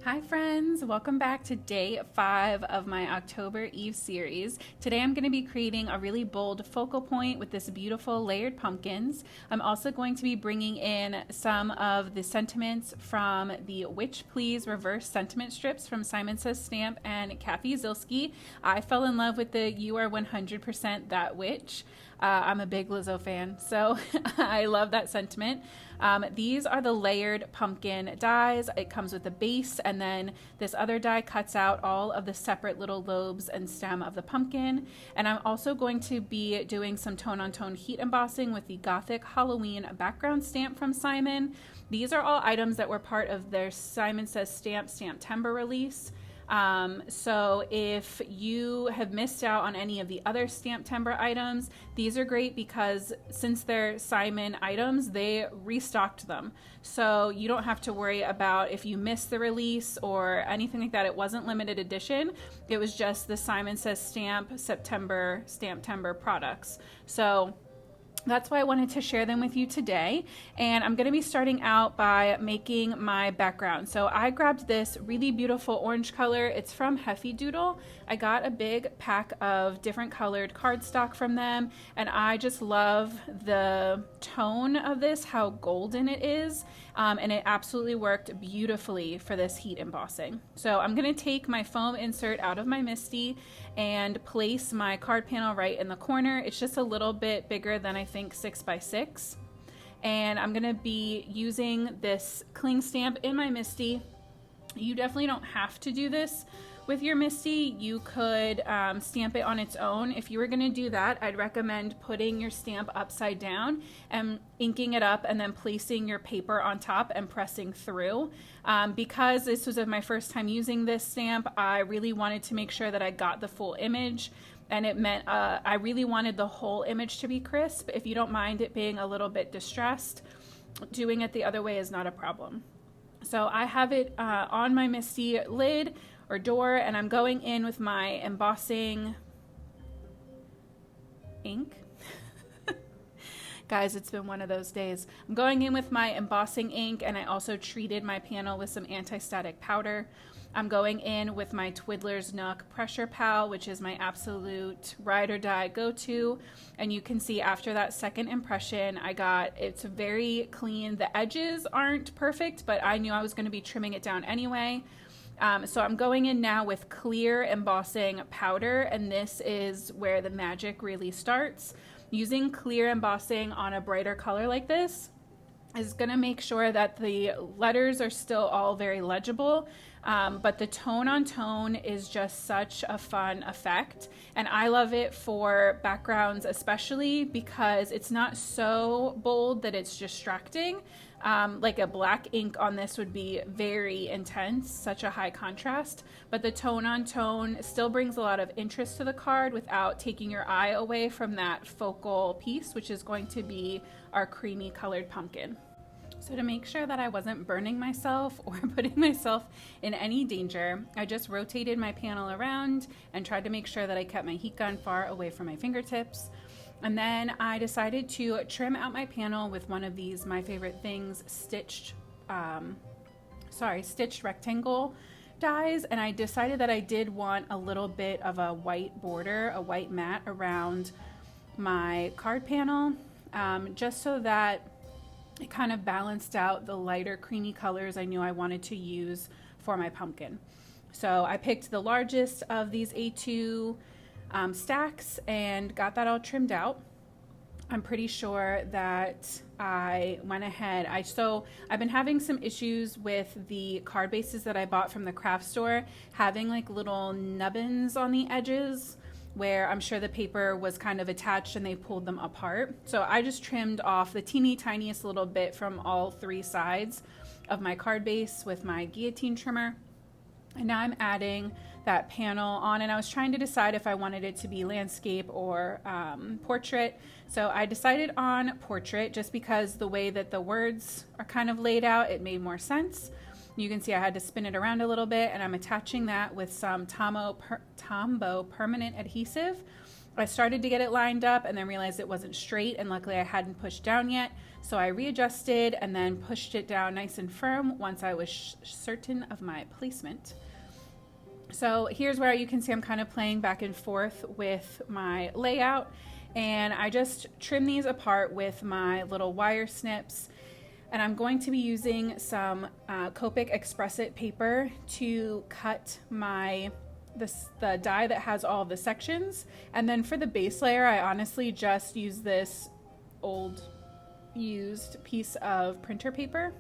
Hi friends, welcome back to day 5 of my October Eve series. Today I'm going to be creating a really bold focal point with this beautiful layered pumpkins. I'm also going to be bringing in some of the sentiments from the Witch Please reverse sentiment strips from Simon Says Stamp and Kathy Zilski. I fell in love with the You Are 100% That Witch. I'm a big Lizzo fan, so I love that sentiment. These are the layered pumpkin dies. It comes with a base, and then this other die cuts out all of the separate little lobes and stem of the pumpkin. And I'm also going to be doing some tone-on-tone heat embossing with the Gothic Halloween background stamp from Simon. These are all items that were part of their Simon Says Stamp Stamptember release. So if you have missed out on any of the other Stamptember items, these are great because since they're Simon items, they restocked them. So you don't have to worry about if you missed the release or anything like that. It wasn't limited edition. It was just the Simon Says Stamp September Stamptember products. So that's why I wanted to share them with you today. And I'm going to be starting out by making my background. So I grabbed this really beautiful orange color. It's from Heffy Doodle. I got a big pack of different colored cardstock from them, and I just love the tone of this, how golden it is, and it absolutely worked beautifully for this heat embossing. So I'm going to take my foam insert out of my MISTI and place my card panel right in the corner. It's just a little bit bigger than I think 6x6, and I'm going to be using this cling stamp in my MISTI. You definitely don't have to do this with your MISTI. You could stamp it on its own. If you were going to do that, I'd recommend putting your stamp upside down and inking it up and then placing your paper on top and pressing through. Because this was my first time using this stamp, I really wanted to make sure that I got the full image, and it meant I really wanted the whole image to be crisp. If you don't mind it being a little bit distressed, doing it the other way is not a problem. So I have it on my MISTI lid or door, and I'm going in with my embossing ink. Guys, it's been one of those days. I'm going in with my embossing ink, and I also treated my panel with some anti-static powder. I'm going in with my Twiddler's Nook Pressure Pal, which is my absolute ride or die go-to. And you can see after that second impression, it's very clean. The edges aren't perfect, but I knew I was going to be trimming it down anyway. So I'm going in now with clear embossing powder, and this is where the magic really starts. Using clear embossing on a brighter color like this is going to make sure that the letters are still all very legible, but the tone on tone is just such a fun effect, and I love it for backgrounds especially because it's not so bold that it's distracting. Like a black ink on this would be very intense, such a high contrast, but the tone on tone still brings a lot of interest to the card without taking your eye away from that focal piece, which is going to be our creamy colored pumpkin. So to make sure that I wasn't burning myself or putting myself in any danger, I just rotated my panel around and tried to make sure that I kept my heat gun far away from my fingertips. And then I decided to trim out my panel with one of these My Favorite Things stitched rectangle dies, and I decided that I did want a little bit of a white border, a white mat around my card panel, just so that it kind of balanced out the lighter creamy colors I knew I wanted to use for my pumpkin. So I picked the largest of these A2 stacks and got that all trimmed out. I'm pretty sure that I went ahead. I've been having some issues with the card bases that I bought from the craft store, having like little nubbins on the edges where I'm sure the paper was kind of attached and they pulled them apart. So I just trimmed off the teeny tiniest little bit from all 3 sides of my card base with my guillotine trimmer. And now I'm adding that panel on, and I was trying to decide if I wanted it to be landscape or portrait. So I decided on portrait just because the way that the words are kind of laid out, it made more sense. You can see I had to spin it around a little bit, and I'm attaching that with some Tombow permanent adhesive. I started to get it lined up and then realized it wasn't straight, and luckily I hadn't pushed down yet. So I readjusted and then pushed it down nice and firm once I was certain of my placement. So here's where you can see I'm kind of playing back and forth with my layout, and I just trim these apart with my little wire snips. And I'm going to be using some Copic Express It paper to cut the die that has all of the sections. And then for the base layer, I honestly just use this old used piece of printer paper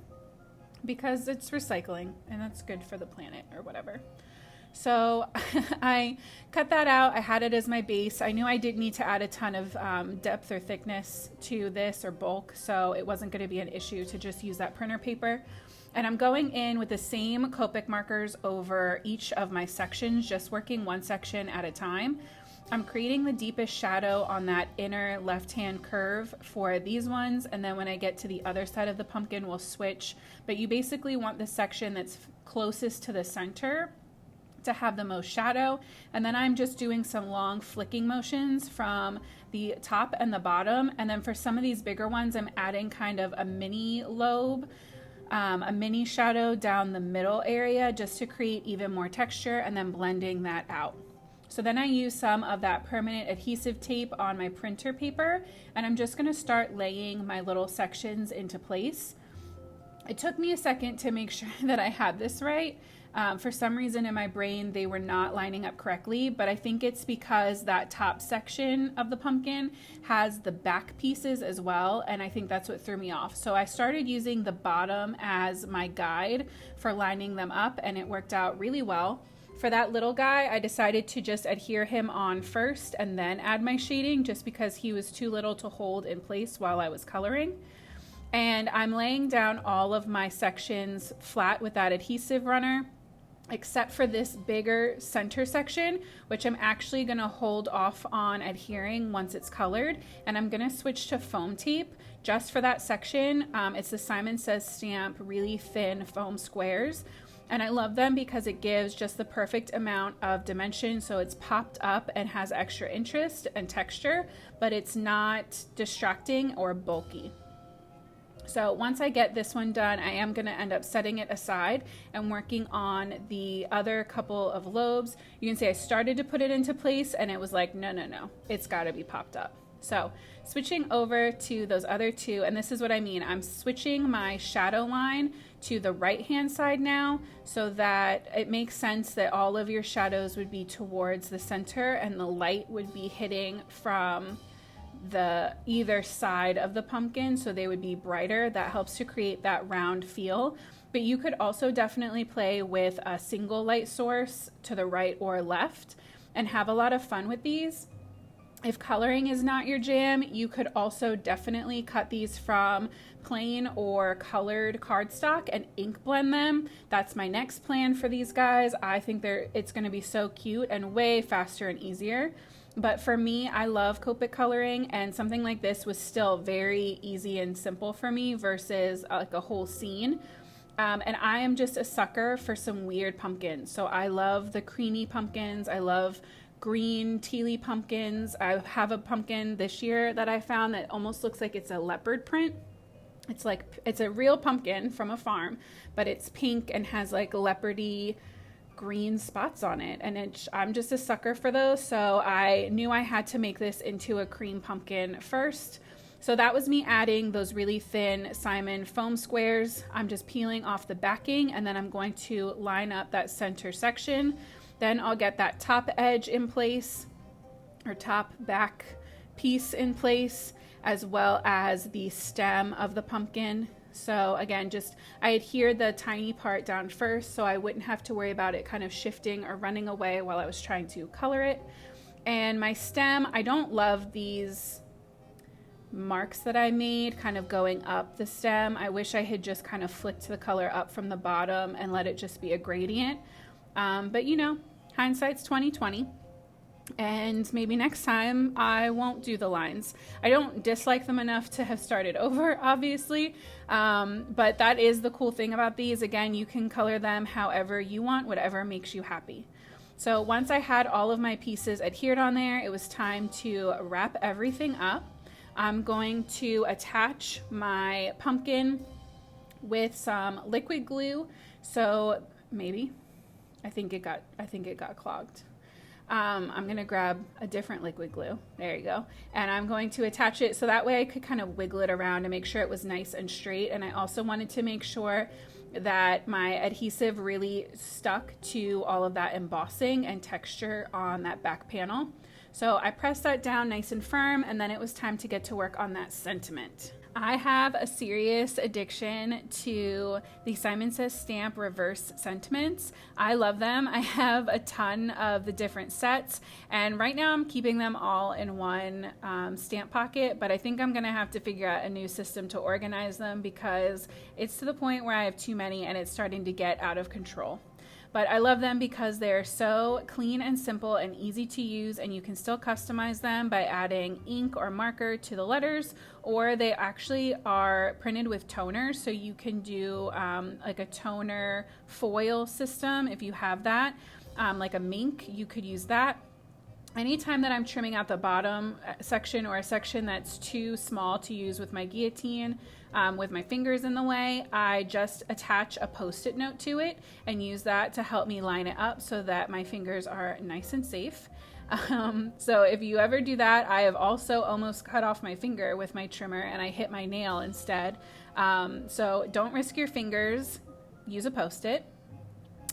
because it's recycling and that's good for the planet or whatever. So I cut that out. I had it as my base. I knew I didn't need to add a ton of depth or thickness to this or bulk, so it wasn't going to be an issue to just use that printer paper. And I'm going in with the same Copic markers over each of my sections, just working one section at a time. I'm creating the deepest shadow on that inner left-hand curve for these ones, and then when I get to the other side of the pumpkin, we'll switch. But you basically want the section that's closest to the center to have the most shadow. And then I'm just doing some long flicking motions from the top and the bottom. And then for some of these bigger ones, I'm adding kind of a mini lobe, a mini shadow down the middle area just to create even more texture, and then blending that out. So then I use some of that permanent adhesive tape on my printer paper, and I'm just gonna start laying my little sections into place. It took me a second to make sure that I had this right. For some reason in my brain, they were not lining up correctly, but I think it's because that top section of the pumpkin has the back pieces as well, and I think that's what threw me off. So I started using the bottom as my guide for lining them up, and it worked out really well. For that little guy, I decided to just adhere him on first and then add my shading, just because he was too little to hold in place while I was coloring. And I'm laying down all of my sections flat with that adhesive runner, except for this bigger center section, which I'm actually gonna hold off on adhering once it's colored. And I'm gonna switch to foam tape just for that section. It's the Simon Says Stamp really thin foam squares. And I love them because it gives just the perfect amount of dimension, so it's popped up and has extra interest and texture, but it's not distracting or bulky. So once I get this one done, I am going to end up setting it aside and working on the other couple of lobes. You can see I started to put it into place and it was like, no, it's got to be popped up. So switching over to those other two, and this is what I mean. I'm switching my shadow line to the right-hand side now, so that it makes sense that all of your shadows would be towards the center and the light would be hitting from the either side of the pumpkin, so they would be brighter. That helps to create that round feel. But you could also definitely play with a single light source to the right or left and have a lot of fun with these. If coloring is not your jam, you could also definitely cut these from plain or colored cardstock and ink blend them. That's my next plan for these guys. I think it's going to be so cute and way faster and easier. But for me, I love Copic coloring, and something like this was still very easy and simple for me versus like a whole scene. And I am just a sucker for some weird pumpkins. So I love the creamy pumpkins. I love green tealy pumpkins. I have a pumpkin this year that I found that almost looks like it's a leopard print. It's a real pumpkin from a farm, but it's pink and has like leopardy green spots on it, and I'm just a sucker for those, so I knew I had to make this into a cream pumpkin first. So that was me adding those really thin Simon foam squares. I'm just peeling off the backing, and then I'm going to line up that center section. Then I'll get that top edge in place, or top back piece in place, as well as the stem of the pumpkin. So again, I adhered the tiny part down first so I wouldn't have to worry about it kind of shifting or running away while I was trying to color it. And my stem, I don't love these marks that I made kind of going up the stem. I wish I had just kind of flicked the color up from the bottom and let it just be a gradient. But you know, hindsight's 20/20. And maybe next time I won't do the lines. I don't dislike them enough to have started over, obviously, but that is the cool thing about these. Again, you can color them however you want, whatever makes you happy. So once I had all of my pieces adhered on there, it was time to wrap everything up. I'm going to attach my pumpkin with some liquid glue. So maybe, I think it got clogged. I'm gonna grab a different liquid glue. There you go. And I'm going to attach it so that way I could kind of wiggle it around to make sure it was nice and straight. And I also wanted to make sure that my adhesive really stuck to all of that embossing and texture on that back panel. So I pressed that down nice and firm, and then it was time to get to work on that sentiment. I have a serious addiction to the Simon Says Stamp reverse sentiments. I love them. I have a ton of the different sets, and right now I'm keeping them all in one stamp pocket, but I think I'm gonna have to figure out a new system to organize them because it's to the point where I have too many and it's starting to get out of control. But I love them because they're so clean and simple and easy to use, and you can still customize them by adding ink or marker to the letters, or they actually are printed with toner, so you can do like a toner foil system if you have that, like a mink, you could use that. Anytime that I'm trimming out the bottom section or a section that's too small to use with my guillotine, with my fingers in the way, I just attach a Post-it note to it and use that to help me line it up so that my fingers are nice and safe. So if you ever do that, I have also almost cut off my finger with my trimmer and I hit my nail instead. So don't risk your fingers, use a Post-it.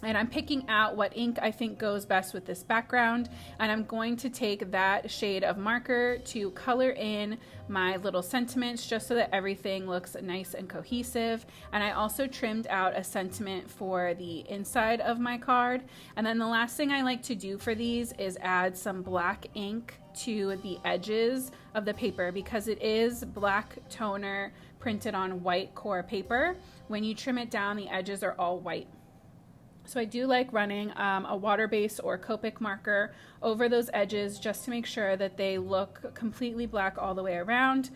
And I'm picking out what ink I think goes best with this background, and I'm going to take that shade of marker to color in my little sentiments just so that everything looks nice and cohesive. And I also trimmed out a sentiment for the inside of my card. And then the last thing I like to do for these is add some black ink to the edges of the paper because it is black toner printed on white core paper. When you trim it down, the edges are all white. So I do like running a water base or Copic marker over those edges just to make sure that they look completely black all the way around.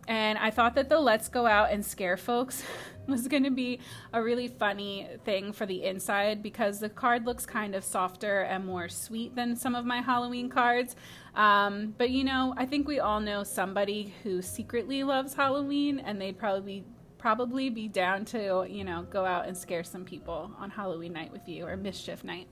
And I thought that the Let's Go Out and Scare Folks was going to be a really funny thing for the inside because the card looks kind of softer and more sweet than some of my Halloween cards. But you know, I think we all know somebody who secretly loves Halloween, and they'd probably be down to, you know, go out and scare some people on Halloween night with you, or mischief night.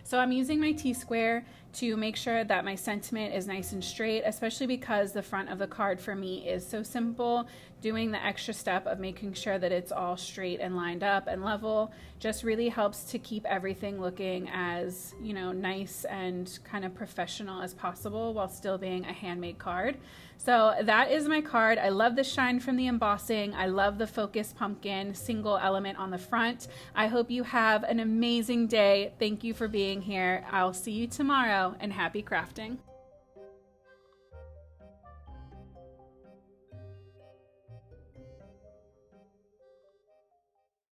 So I'm using my T-square to make sure that my sentiment is nice and straight, especially because the front of the card for me is so simple. Doing the extra step of making sure that it's all straight and lined up and level just really helps to keep everything looking as, you know, nice and kind of professional as possible while still being a handmade card. So that is my card. I love the shine from the embossing. I love the focus pumpkin single element on the front. I hope you have an amazing day. Thank you for being here. I'll see you tomorrow, and happy crafting.